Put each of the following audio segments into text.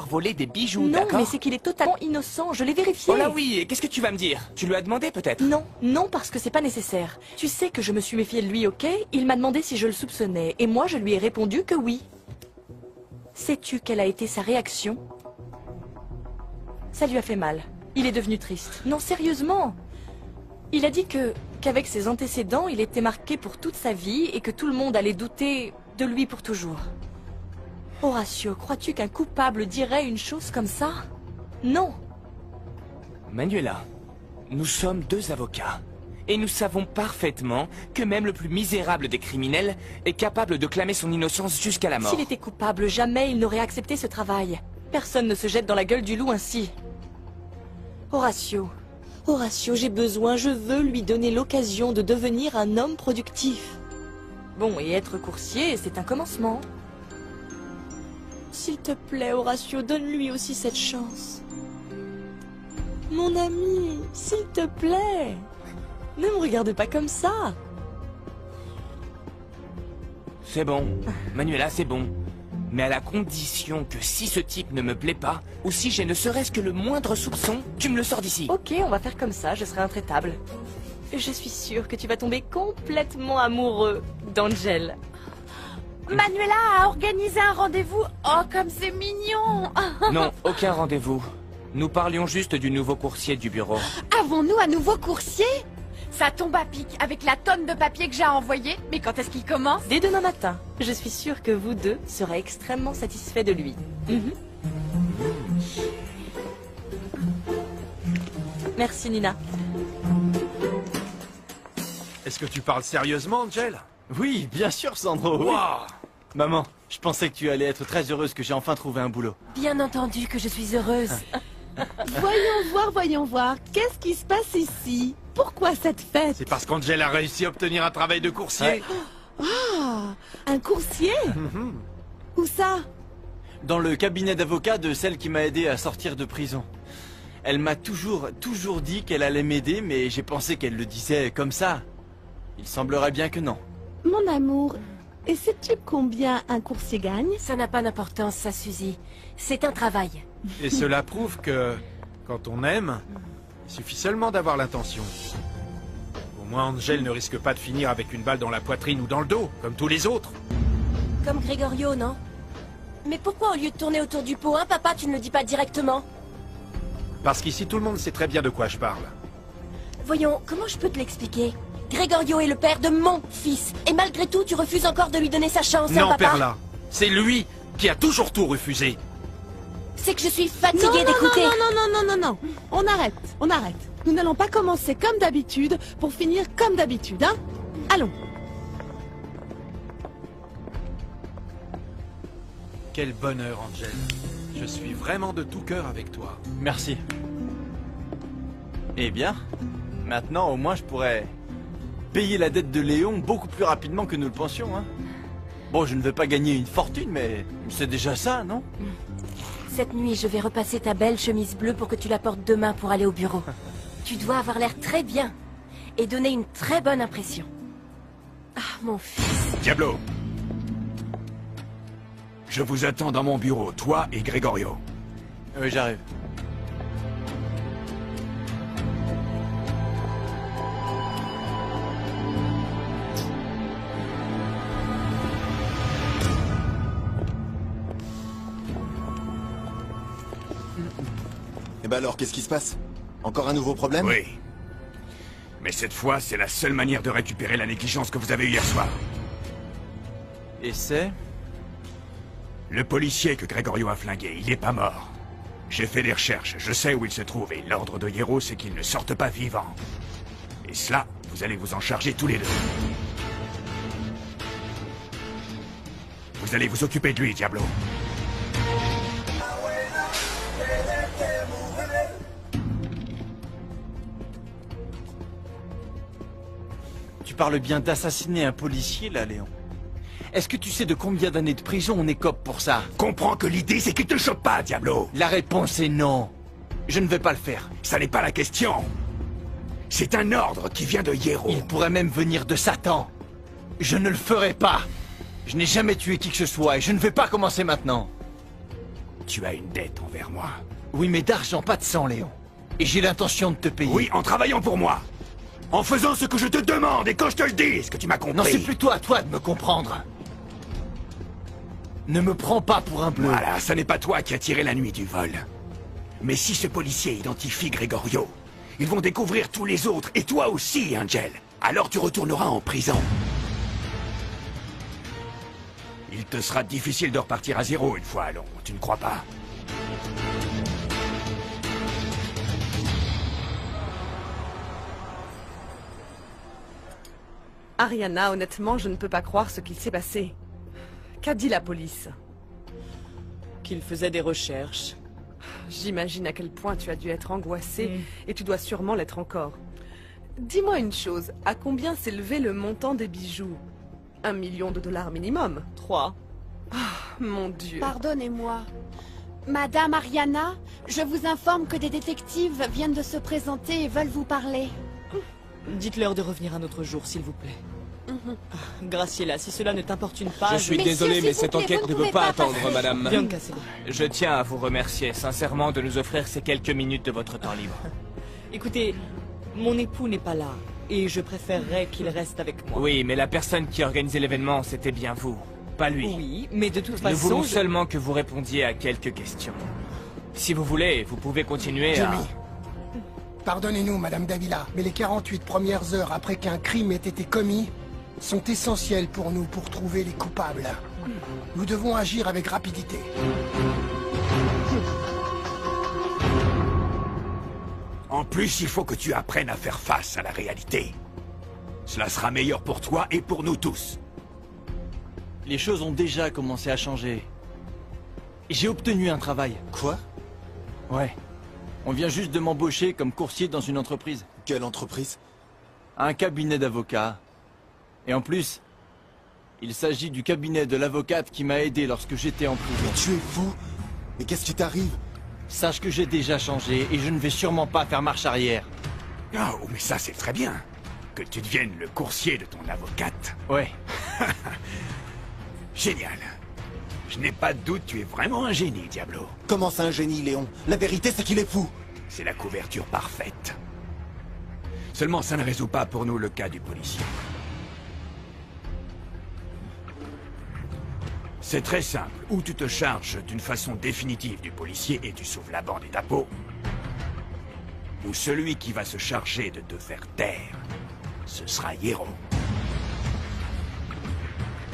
volé des bijoux, Non, d'accord? mais c'est qu'il est totalement innocent, je l'ai vérifié. Oh là oui, et qu'est-ce que tu vas me dire? Tu lui as demandé peut-être? Non, non, parce que c'est pas nécessaire. Tu sais que je me suis méfiée de lui, ok? Il m'a demandé si je le soupçonnais, et moi je lui ai répondu que oui. Sais-tu quelle a été sa réaction? Ça lui a fait mal. Il est devenu triste. Non, sérieusement. Il a dit qu'avec ses antécédents, il était marqué pour toute sa vie et que tout le monde allait douter de lui pour toujours. Horatio, crois-tu qu'un coupable dirait une chose comme ça? Non. Manuela, nous sommes deux avocats. Et nous savons parfaitement que même le plus misérable des criminels est capable de clamer son innocence jusqu'à la mort. S'il était coupable, jamais il n'aurait accepté ce travail. Personne ne se jette dans la gueule du loup ainsi. Horatio, j'ai besoin, je veux lui donner l'occasion de devenir un homme productif. Bon, et être coursier, c'est un commencement. S'il te plaît, Horatio, donne-lui aussi cette chance. Mon ami, s'il te plaît. Ne me regarde pas comme ça. C'est bon, Manuela, c'est bon. Mais à la condition que si ce type ne me plaît pas, ou si j'ai ne serait-ce que le moindre soupçon, tu me le sors d'ici. Ok, on va faire comme ça, je serai intraitable. Je suis sûre que tu vas tomber complètement amoureux d'Angel. Manuela a organisé un rendez-vous. Oh, comme c'est mignon. Non, aucun rendez-vous. Nous parlions juste du nouveau coursier du bureau. Avons-nous un nouveau coursier? Ça tombe à pic avec la tonne de papier que j'ai envoyé. Mais quand est-ce qu'il commence? Dès demain matin, je suis sûre que vous deux serez extrêmement satisfaits de lui. Merci Nina. Est-ce que tu parles sérieusement, Angel? Oui, bien sûr, Sandro. Oui. Waouh! Maman, je pensais que tu allais être très heureuse que j'ai enfin trouvé un boulot. Bien entendu que je suis heureuse. Voyons voir, qu'est-ce qui se passe ici? Pourquoi cette fête? C'est parce qu'Angel a réussi à obtenir un travail de coursier. Ah, un coursier? Où ça? Dans le cabinet d'avocat de celle qui m'a aidé à sortir de prison. Elle m'a toujours dit qu'elle allait m'aider, mais j'ai pensé qu'elle le disait comme ça. Il semblerait bien que non. Mon amour, et sais-tu combien un coursier gagne? Ça n'a pas d'importance, ça, Suzy. C'est un travail. Et cela prouve que, quand on aime, il suffit seulement d'avoir l'intention. Au moins Angel ne risque pas de finir avec une balle dans la poitrine ou dans le dos, comme tous les autres. Comme Gregorio, non? Mais pourquoi au lieu de tourner autour du pot, hein, papa, tu ne le dis pas directement? Parce qu'ici tout le monde sait très bien de quoi je parle. Voyons, comment je peux te l'expliquer? Gregorio est le père de mon fils. Et malgré tout, tu refuses encore de lui donner sa chance, hein, Non, papa? Perla, c'est lui qui a toujours tout refusé. C'est que je suis Non, fatiguée d'écouter. non. On arrête. Nous n'allons pas commencer comme d'habitude pour finir comme d'habitude, hein? Allons. Quel bonheur, Angel. Je suis vraiment de tout cœur avec toi. Merci. Eh bien, maintenant au moins je pourrais payer la dette de Léon beaucoup plus rapidement que nous le pensions, hein. Bon, je ne vais pas gagner une fortune, mais c'est déjà ça, non? Cette nuit, je vais repasser ta belle chemise bleue pour que tu la portes demain pour aller au bureau. Tu dois avoir l'air très bien et donner une très bonne impression. Ah, mon fils. Diablo! Je vous attends dans mon bureau, toi et Gregorio. Oui, j'arrive. Eh ben alors, qu'est-ce qui se passe? Encore un nouveau problème? Oui. Mais cette fois, c'est la seule manière de récupérer la négligence que vous avez eue hier soir. Et c'est? Le policier que Gregorio a flingué, il n'est pas mort. J'ai fait des recherches, je sais où il se trouve, et l'ordre de Hierro, c'est qu'il ne sorte pas vivant. Et cela, vous allez vous en charger tous les deux. Vous allez vous occuper de lui, Diablo. Tu parles bien d'assassiner un policier, là, Léon? Est-ce que tu sais de combien d'années de prison on écope pour ça? Comprends que l'idée, c'est qu'il te chope pas, Diablo. La réponse est non. Je ne vais pas le faire. Ça n'est pas la question. C'est un ordre qui vient de Hierro. Il pourrait même venir de Satan. Je ne le ferai pas. Je n'ai jamais tué qui que ce soit et je ne vais pas commencer maintenant. Tu as une dette envers moi. Oui, mais d'argent, pas de sang, Léon. Et j'ai l'intention de te payer. Oui, en travaillant pour moi. En faisant ce que je te demande et quand je te le dis, est-ce que tu m'as compris? Non, c'est plutôt à toi de me comprendre. Ne me prends pas pour un bleu. Voilà, ce n'est pas toi qui as tiré la nuit du vol. Mais si ce policier identifie Gregorio, ils vont découvrir tous les autres, et toi aussi, Angel. Alors tu retourneras en prison. Il te sera difficile de repartir à zéro une fois à Londres, tu ne crois pas? Ariana, honnêtement, je ne peux pas croire ce qu'il s'est passé. Qu'a dit la police? Qu'il faisait des recherches. J'imagine à quel point tu as dû être angoissée, et tu dois sûrement l'être encore. Dis-moi une chose, à combien s'élevait le montant des bijoux? 1 million de dollars minimum. 3. Mon Dieu. Pardonnez-moi. Madame Ariana, je vous informe que des détectives viennent de se présenter et veulent vous parler. Dites-leur de revenir un autre jour, s'il vous plaît. Graciela, si cela ne t'importune pas... Je suis Messieurs, désolé, s'il mais vous cette plaît, enquête vous ne ne peut pouvez pas pas attendre, passer. madame. Bianca, c'est bon. Je tiens à vous remercier sincèrement de nous offrir ces quelques minutes de votre temps libre. Écoutez, mon époux n'est pas là, et je préférerais qu'il reste avec moi. Oui, mais la personne qui organisait l'événement, c'était bien vous, pas lui. Oui, mais de toute Nous façon... voulons je- seulement que vous répondiez à quelques questions. Si vous voulez, vous pouvez continuer à... Jimmy. Pardonnez-nous, Madame Davila, mais les 48 premières heures après qu'un crime ait été commis sont essentielles pour nous pour trouver les coupables. Nous devons agir avec rapidité. En plus, il faut que tu apprennes à faire face à la réalité. Cela sera meilleur pour toi et pour nous tous. Les choses ont déjà commencé à changer. J'ai obtenu un travail. Quoi? Ouais. On vient juste de m'embaucher comme coursier dans une entreprise. Quelle entreprise? Un cabinet d'avocats. Et en plus, il s'agit du cabinet de l'avocate qui m'a aidé lorsque j'étais en prison. Tu es fou? Mais qu'est-ce qui t'arrive? Sache que j'ai déjà changé et je ne vais sûrement pas faire marche arrière. Oh, mais ça c'est très bien. Que tu deviennes le coursier de ton avocate. Ouais. Génial. Je n'ai pas de doute, tu es vraiment un génie, Diablo. Comment ça un génie, Léon? La vérité, c'est qu'il est fou. C'est la couverture parfaite. Seulement, ça ne résout pas pour nous le cas du policier. C'est très simple. Ou tu te charges d'une façon définitive du policier et tu sauves la bande et ta peau. Ou celui qui va se charger de te faire taire, ce sera Hierro.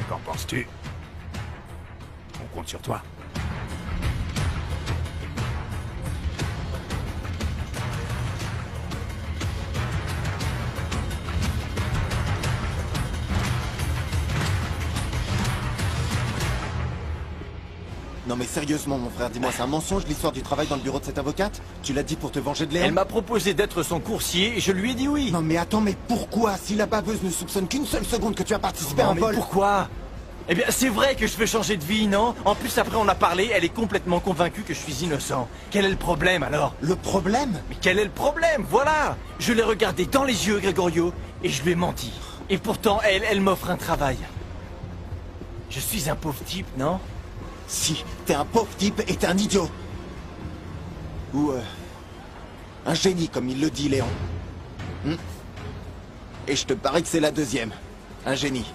Qu'en penses-tu? On compte sur toi. Non mais sérieusement, mon frère, dis-moi, c'est un mensonge l'histoire du travail dans le bureau de cette avocate? Tu l'as dit pour te venger de Léon? Elle m'a proposé d'être son coursier et je lui ai dit oui. Non mais attends, mais pourquoi? Si la baveuse ne soupçonne qu'une seule seconde que tu as participé à Non, un mais vol... pourquoi? Eh bien, c'est vrai que je veux changer de vie, non? En plus, après, on a parlé, elle est complètement convaincue que je suis innocent. Quel est le problème, alors? Le problème? Mais quel est le problème? Voilà! Je l'ai regardé dans les yeux, Gregorio, et je lui ai menti. Et pourtant, elle m'offre un travail. Je suis un pauvre type, non? Si, t'es un pauvre type et t'es un idiot. Ou un génie, comme il le dit, Léon. Et je te parie que c'est la deuxième. Un génie.